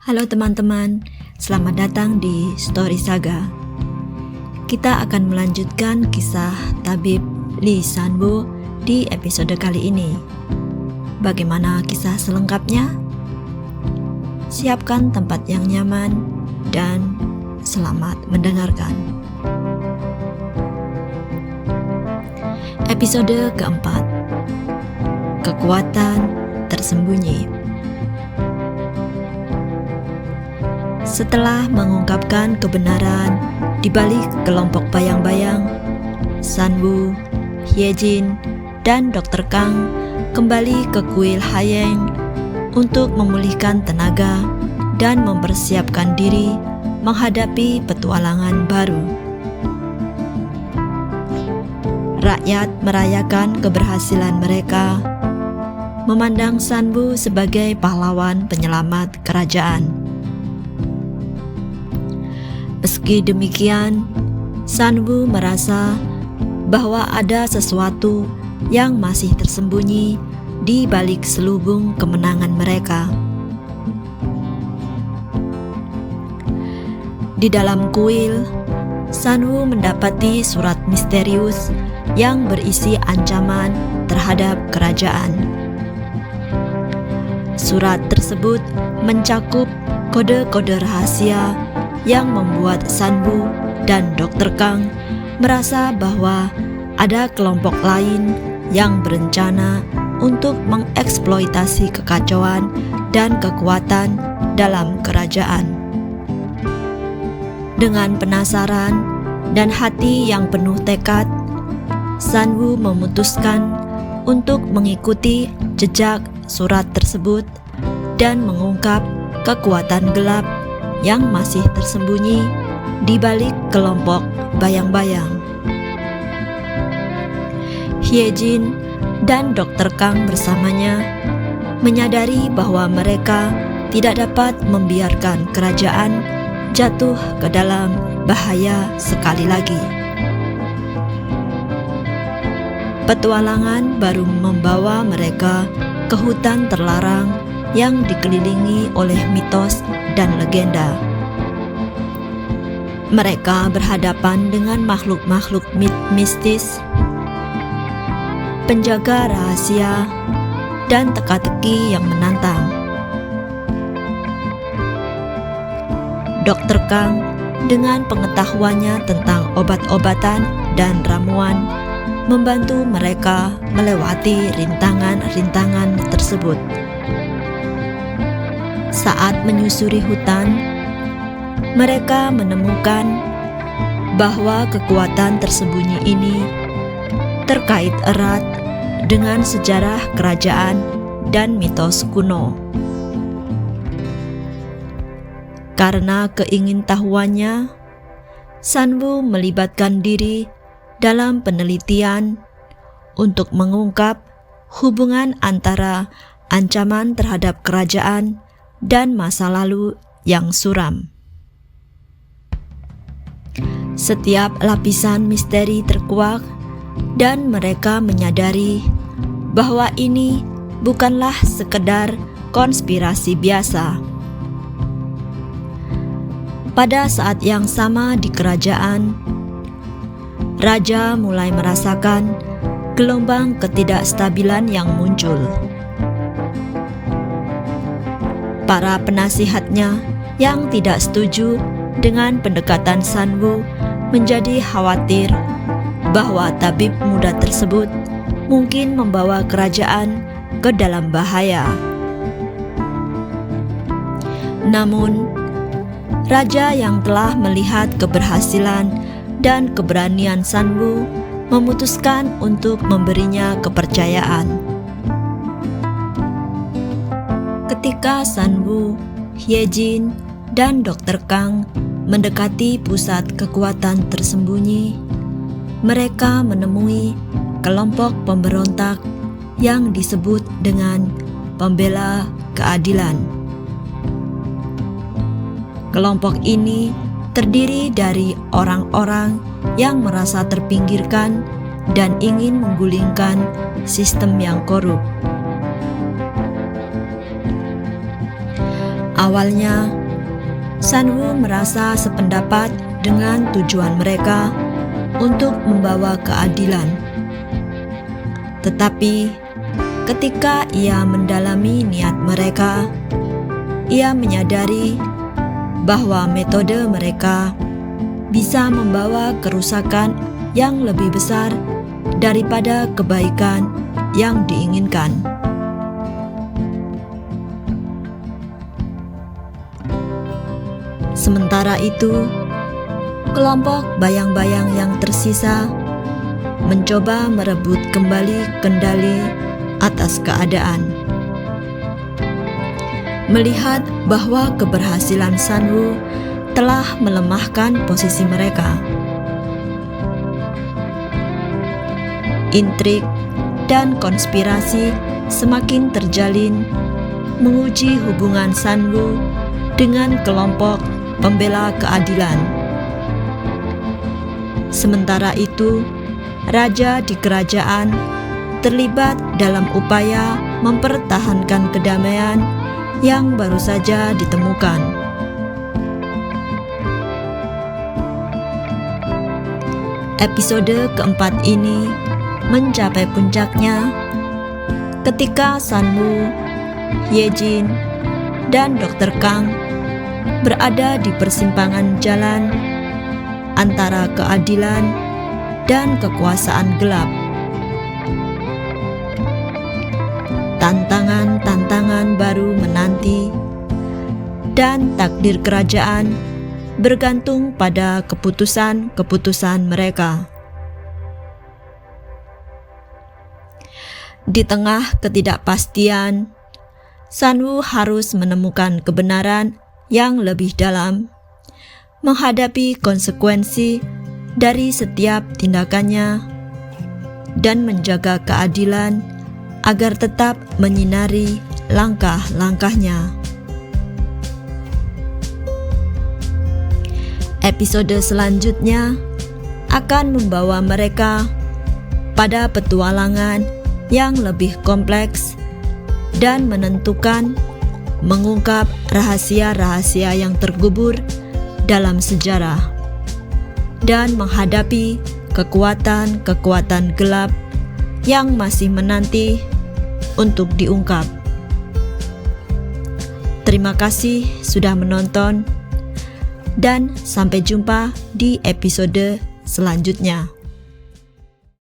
Halo teman-teman, selamat datang di Story Saga. Kita akan melanjutkan kisah Tabib Lee Sanbo di episode kali ini. Bagaimana kisah selengkapnya? Siapkan tempat yang nyaman dan selamat mendengarkan. Episode keempat, Kekuatan Tersembunyi. Setelah mengungkapkan kebenaran di balik kelompok bayang-bayang, Sanbu, Hyejin, dan Dr. Kang kembali ke kuil Hayeng untuk memulihkan tenaga dan mempersiapkan diri menghadapi petualangan baru. Rakyat merayakan keberhasilan mereka, memandang Sanbu sebagai pahlawan penyelamat kerajaan. Meski demikian, Sanbu merasa bahwa ada sesuatu yang masih tersembunyi di balik selubung kemenangan mereka. Di dalam kuil, Sanbu mendapati surat misterius yang berisi ancaman terhadap kerajaan. Surat tersebut mencakup kode-kode rahasia yang membuat Sanbu dan Dr. Kang merasa bahwa ada kelompok lain yang berencana untuk mengeksploitasi kekacauan dan kekuatan dalam kerajaan. Dengan penasaran dan hati yang penuh tekad, Sanbu memutuskan untuk mengikuti jejak surat tersebut dan mengungkap kekuatan gelap yang masih tersembunyi di balik kelompok bayang-bayang. Hyejin dan Dr. Kang bersamanya menyadari bahwa mereka tidak dapat membiarkan kerajaan jatuh ke dalam bahaya sekali lagi. Petualangan baru membawa mereka ke hutan terlarang yang dikelilingi oleh mitos dan legenda. Mereka berhadapan dengan makhluk-makhluk mistis, penjaga rahasia, dan teka-teki yang menantang. Dr. Kang dengan pengetahuannya tentang obat-obatan dan ramuan membantu mereka melewati rintangan-rintangan tersebut. Saat menyusuri hutan, mereka menemukan bahwa kekuatan tersembunyi ini terkait erat dengan sejarah kerajaan dan mitos kuno. Karena keingintahuannya, Sanbu melibatkan diri dalam penelitian untuk mengungkap hubungan antara ancaman terhadap kerajaan dan masa lalu yang suram. Setiap lapisan misteri terkuak dan mereka menyadari bahwa ini bukanlah sekedar konspirasi biasa. Pada saat yang sama di kerajaan, raja mulai merasakan gelombang ketidakstabilan yang muncul. Para penasihatnya yang tidak setuju dengan pendekatan Sanbu menjadi khawatir bahwa tabib muda tersebut mungkin membawa kerajaan ke dalam bahaya. Namun, raja yang telah melihat keberhasilan dan keberanian Sanbu memutuskan untuk memberinya kepercayaan. Ketika Sanbu, Hyejin, dan Dr. Kang mendekati pusat kekuatan tersembunyi, mereka menemui kelompok pemberontak yang disebut dengan Pembela Keadilan. Kelompok ini terdiri dari orang-orang yang merasa terpinggirkan dan ingin menggulingkan sistem yang korup. Awalnya, Sanwoo merasa sependapat dengan tujuan mereka untuk membawa keadilan. Tetapi, ketika ia mendalami niat mereka, ia menyadari bahwa metode mereka bisa membawa kerusakan yang lebih besar daripada kebaikan yang diinginkan. Sementara itu, kelompok bayang-bayang yang tersisa mencoba merebut kembali kendali atas keadaan. Melihat bahwa keberhasilan Sanwoo telah melemahkan posisi mereka, intrik dan konspirasi semakin terjalin menguji hubungan Sanwoo dengan kelompok pembela keadilan. Sementara itu, raja di kerajaan terlibat dalam upaya mempertahankan kedamaian yang baru saja ditemukan. Episode keempat ini mencapai puncaknya ketika Sanwoo, Yejin, dan Dr. Kang berada di persimpangan jalan antara keadilan dan kekuasaan gelap. Tantangan-tantangan baru menanti, dan takdir kerajaan bergantung pada keputusan-keputusan mereka. Di tengah ketidakpastian, Sanwoo harus menemukan kebenaran yang lebih dalam, menghadapi konsekuensi dari setiap tindakannya, dan menjaga keadilan agar tetap menyinari langkah-langkahnya. Episode selanjutnya akan membawa mereka pada petualangan yang lebih kompleks dan menentukan mengungkap rahasia-rahasia yang terkubur dalam sejarah dan menghadapi kekuatan-kekuatan gelap yang masih menanti untuk diungkap. Terima kasih sudah menonton dan sampai jumpa di episode selanjutnya.